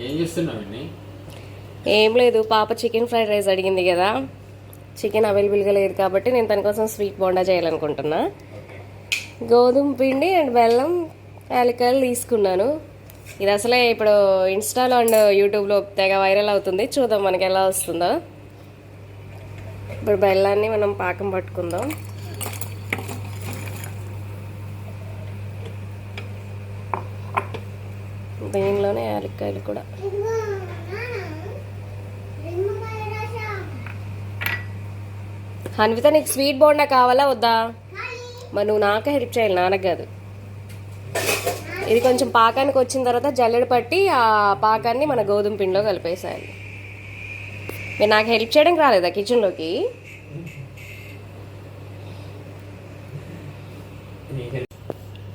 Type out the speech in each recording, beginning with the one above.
ఏం చేస్తున్నావు? ఏం లేదు, పాప చికెన్ ఫ్రైడ్ రైస్ అడిగింది కదా. చికెన్ అవైలబుల్గా లేదు కాబట్టి నేను తన కోసం స్వీట్ బోండా చేయాలనుకుంటున్నా. గోధుమ పిండి అండ్ బెల్లం, యాలక్కాయలు తీసుకున్నాను. ఇది అసలే ఇప్పుడు ఇన్స్టాలో అండ్ యూట్యూబ్లో తెగ వైరల్ అవుతుంది. చూద్దాం మనకి ఎలా వస్తుందో. ఇప్పుడు బెల్లాన్ని మనం పాకం పట్టుకుందాం. దీనిలోనే యాలక్కాయలు కూడా. హన్విత, నీకు స్వీట్ బోండా కావాలా వద్దా? మరి నువ్వు నాకే హెల్ప్ చేయాలి, నాన్నకు కాదు. ఇది కొంచెం పాకానికి వచ్చిన తర్వాత జల్లెడ పట్టి ఆ పాకాన్ని మన గోధుమ పిండిలో కలిపేసేయాలి. మీరు నాకు హెల్ప్ చేయడానికి రాలేదా కిచెన్లోకి?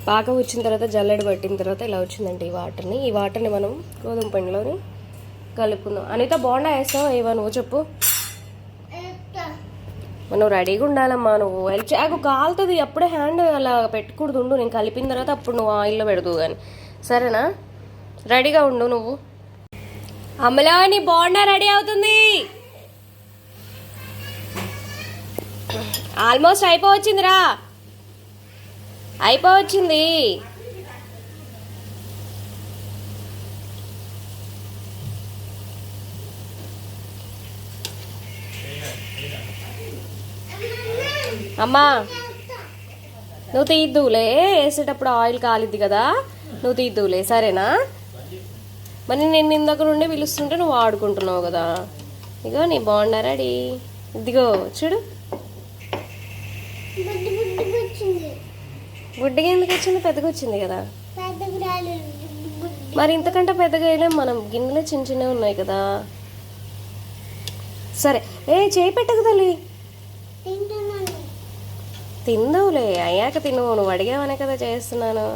పాకం వచ్చిన తర్వాత జల్లెడ పట్టిన తర్వాత ఇలా వచ్చిందండి ఈ వాటర్ని మనం గోధుమ పిండిలోని కలుపుకుందాం. అనిత, బోండా వేస్తావు ఏవా? నువ్వు చెప్పు. నువ్వు రెడీగా ఉండాలమ్మా. నువ్వు హెల్ప్ చేయకు, కాలుతుంది. అప్పుడే హ్యాండ్ అలా పెట్టకూడదు. ఉండు, నేను కలిపిన తర్వాత అప్పుడు నువ్వు ఆయిల్లో పెడతావు కానీ, సరేనా? రెడీగా ఉండు నువ్వు. అమ్మలో నీ బోండా రెడీ అవుతుంది. ఆల్మోస్ట్ అయిపోవచ్చిందిరా, అయిపోవచ్చింది. అమ్మా, నువ్వు తీద్దువులే, వేసేటప్పుడు ఆయిల్ కాలిద్ది కదా, నువ్వు తీద్దువులే, సరేనా? మరి నేను ఇందాక నుండి పిలుస్తుంటే నువ్వు ఆడుకుంటున్నావు కదా. ఇగో నీ బోండా రెడీ. ఇదిగో చూడు. గుడ్డిగా ఎందుకు వచ్చింది? పెద్దగా వచ్చింది కదా. మరి ఇంతకంటే పెద్దగా వేయలేం మనం, గిన్నెలో చిన్న చిన్నవి ఉన్నాయి కదా. సరే, చేయి పెట్టకు తల్లి. తిందువులే, అయ్యాక తిను. నువ్వు అడిగావనే కదా చేస్తున్నాను.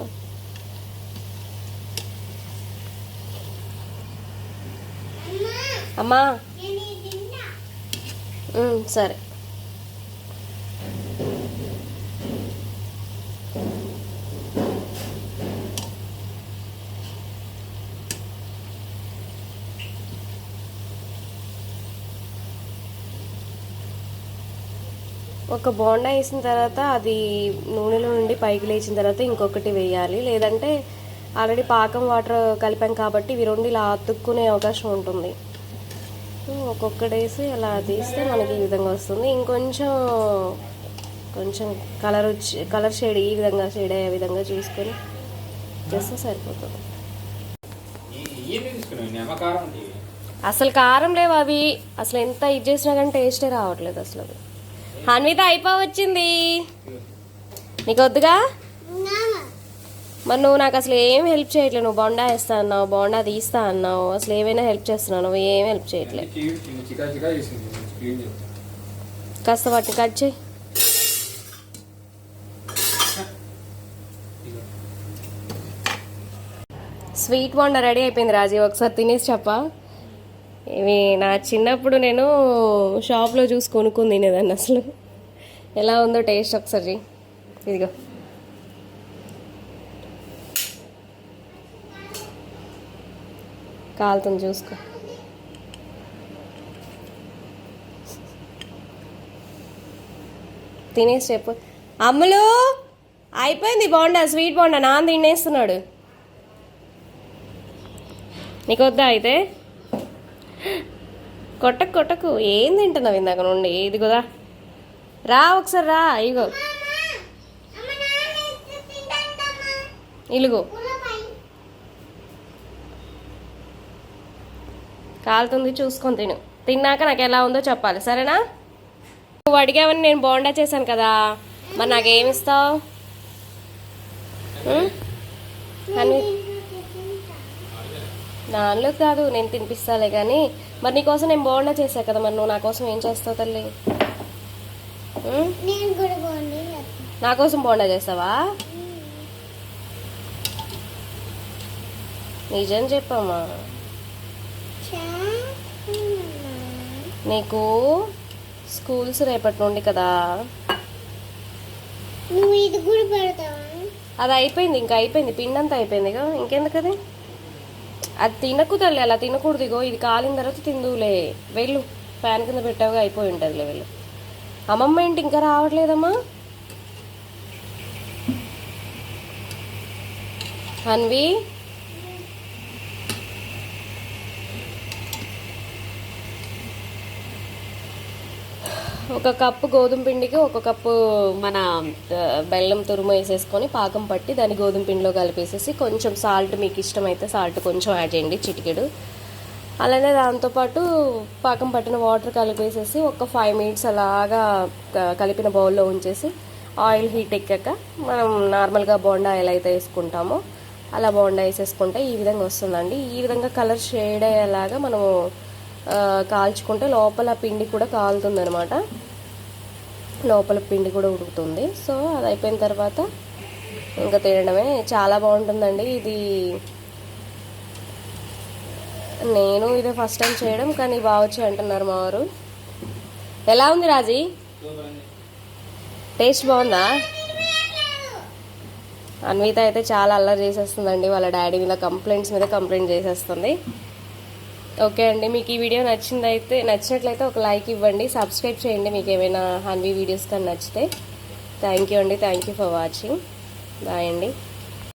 అమ్మా సరే. ఒక బోండా వేసిన తర్వాత అది నూనెలో నుండి పైకి లేచిన తర్వాత ఇంకొకటి వేయాలి. లేదంటే ఆల్రెడీ పాకం వాటర్ కలిపాం కాబట్టి ఇవి రెండు ఇలా అతుక్కునే అవకాశం ఉంటుంది. ఒక్కొక్కటి వేసి అలా తీస్తే మనకి ఈ విధంగా వస్తుంది. ఇంకొంచెం కలర్ షేడ్ ఈ విధంగా షేడ్ అయ్యే విధంగా చూసుకొని చేస్తే సరిపోతుంది. అసలు కారం లేవు అవి. అసలు ఎంత ఇది చేసినా కానీ టేస్టే రావట్లేదు అసలు. అది హన్విత అయిపోవచ్చింది. నీకు వద్దుగా? మరి నువ్వు నాకు అసలు ఏం హెల్ప్ చేయట్లేదు. నువ్వు బోండా వేస్తా అన్నావు, బోండా తీస్తా అన్నావు, అసలు ఏమైనా హెల్ప్ చేస్తున్నావు? నువ్వు ఏం హెల్ప్ చేయట్లేదు. కాస్త వాటిని కట్ చేయి. స్వీట్ బోండా రెడీ అయిపోయింది రాజీ. ఒకసారి తినేసి చెప్పా. ఇవి నా చిన్నప్పుడు నేను షాప్లో చూసి కొనుక్కొని తినేదాన్ని. అసలు ఎలా ఉందో టేస్ట్ ఒకసారి. ఇదిగో కాలుతుంది, చూసుకో. తినేసి చెప్పు. అమ్ములు, అయిపోయింది బోండా, స్వీట్ బోండా. నాన్న తినేస్తున్నాడు. నీకు వద్దా అయితే? కొట్టకు. ఏం తింటున్నావు ఇందాక నుండి? ఇదిగోదా, రా ఒకసారి రా. ఇగో ఇలుగు, కాలుతుంది, చూసుకొని తిను. తిన్నాక నాకు ఎలా ఉందో చెప్పాలి, సరేనా? నువ్వు అడిగావని నేను బోండా చేశాను కదా, మరి నాకేమిస్తావు? నాన్నలో కాదు, నేను తినిపిస్తాలే కానీ. మరి నీకోసం నేను బోండా చేసా కదా, మరి నువ్వు నా కోసం ఏం చేస్తావు తల్లి? నా కోసం బోండా చేస్తావా? నిజం చెప్పమ్మా. నీకు స్కూల్స్ రేపటి నుండి కదా. అది అయిపోయింది, ఇంకా అయిపోయింది. పిండి అంతా అయిపోయింది కదా, ఇంకెందుకు? అది అది తినకు తల్లి, అలా తినకూడదు. ఇగో ఇది కాలిన తర్వాత తిందులే. వెళ్ళు, ఫ్యాన్ కింద పెట్టావుగా అయిపోయి ఉంటుందిలే. వెళ్ళు. అమ్మమ్మ ఏంటి ఇంకా రావట్లేదమ్మా? హన్వి, ఒక కప్పు గోధుమ పిండికి ఒక కప్పు మన బెల్లం తురుము వేసేసుకొని పాకం పట్టి దాన్ని గోధుమ పిండిలో కలిపేసేసి కొంచెం సాల్ట్, మీకు ఇష్టమైతే సాల్ట్ కొంచెం యాడ్ చేయండి, చిటికెడు. అలానే దాంతోపాటు పాకం పట్టిన వాటర్ కలిపేసేసి ఒక 5 మినిట్స్ అలాగా కలిపిన బౌల్లో ఉంచేసి ఆయిల్ హీట్ ఎక్కాక మనం నార్మల్గా బోండా ఎలా అయితే వేసుకుంటామో అలా బోండా వేసేసుకుంటే ఈ విధంగా వస్తుందండి. ఈ విధంగా కలర్ షేడ్ అయ్యేలాగా మనము కాల్చుకుంటే లోపల పిండి కూడా కాలుతుంది అనమాట, లోపల పిండి కూడా ఉడుకుతుంది. సో అది అయిపోయిన తర్వాత ఇంకా తినడమే. చాలా బాగుంటుందండి ఇది. నేను ఇదే ఫస్ట్ టైం చేయడం, కానీ బాగా వచ్చి అంటున్నారు మా వారు. ఎలా ఉంది రాజీ? టేస్ట్ బాగుందా? అన్విత అయితే చాలా అల్లరి చేసేస్తుందండి, వాళ్ళ డాడీ మీద కంప్లైంట్స్ మీద కంప్లైంట్ చేసేస్తుంది. ఓకే అండి, మీకు ఈ వీడియో నచ్చినట్లయితే ఒక లైక్ ఇవ్వండి, సబ్స్క్రైబ్ చేయండి మీకు ఏమైనా హన్వి వీడియోస్ కానీ నచ్చితే. థ్యాంక్ యూ అండి, thank you for watching. Bye అండి.